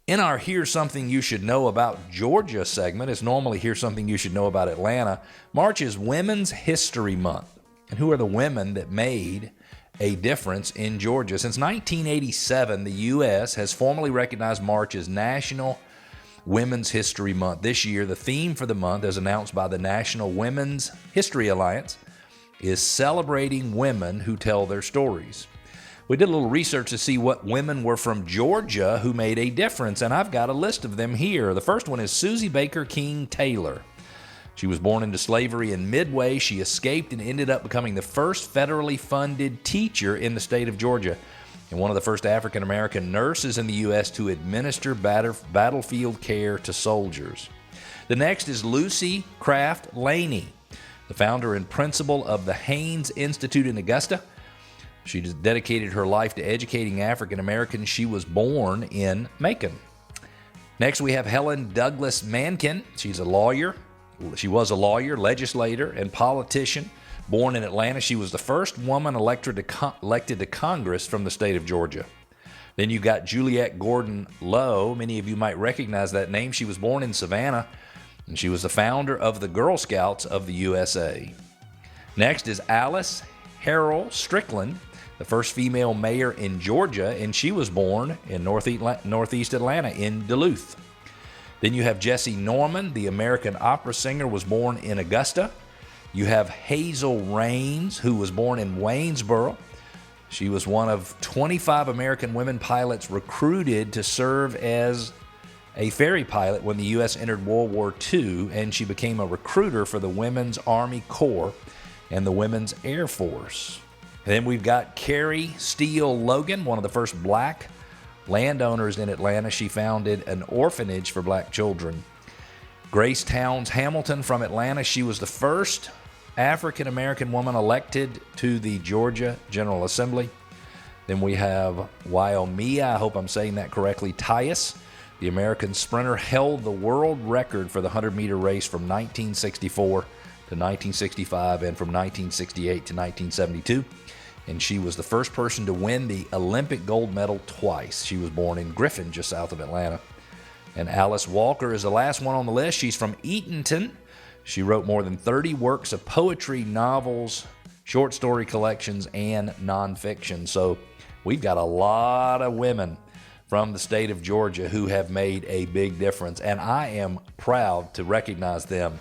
In our Here's Something You Should Know About Georgia segment, it's normally Here's Something You Should Know About Atlanta. March is Women's History Month. And who are the women that made a difference in Georgia? Since 1987, the U.S. has formally recognized March as National Women's History Month. This year, the theme for the month, as announced by the National Women's History Alliance, is celebrating women who tell their stories. We did a little research to see what women were from Georgia who made a difference, and I've got a list of them here. The first one is Susie Baker King Taylor. She was born into slavery in Midway. She escaped and ended up becoming the first federally funded teacher in the state of Georgia and one of the first African-American nurses in the U.S. to administer battlefield care to soldiers. The next is Lucy Craft Laney, the founder and principal of the Haynes Institute in Augusta. She dedicated her life to educating African Americans. She was born in Macon. Next, we have Helen Douglas Mankin. She's a lawyer. She was a lawyer, legislator, and politician. Born in Atlanta, she was the first woman elected to Congress from the state of Georgia. Then you got Juliette Gordon Lowe. Many of you might recognize that name. She was born in Savannah, and she was the founder of the Girl Scouts of the USA. Next is Alice Harrell Strickland, the first female mayor in Georgia, and she was born in Northeast Atlanta in Duluth. Then you have Jessie Norman, the American opera singer, was born in Augusta. You have Hazel Raines, who was born in Waynesboro. She was one of 25 American women pilots recruited to serve as a ferry pilot when the U.S. entered World War II, and she became a recruiter for the Women's Army Corps and the Women's Air Force. And then we've got Carrie Steele Logan, one of the first black landowners in Atlanta. She founded an orphanage for black children. Grace Towns Hamilton from Atlanta. She was the first African-American woman elected to the Georgia General Assembly. Then we have Wyomia, I hope I'm saying that correctly, Tyus, the American sprinter, held the world record for the 100-meter race from 1964 to 1965 and from 1968 to 1972. And she was the first person to win the Olympic gold medal twice. She was born in Griffin, just south of Atlanta. And Alice Walker is the last one on the list. She's from Eatonton. She wrote more than 30 works of poetry, novels, short story collections, and nonfiction. So we've got a lot of women from the state of Georgia who have made a big difference, and I am proud to recognize them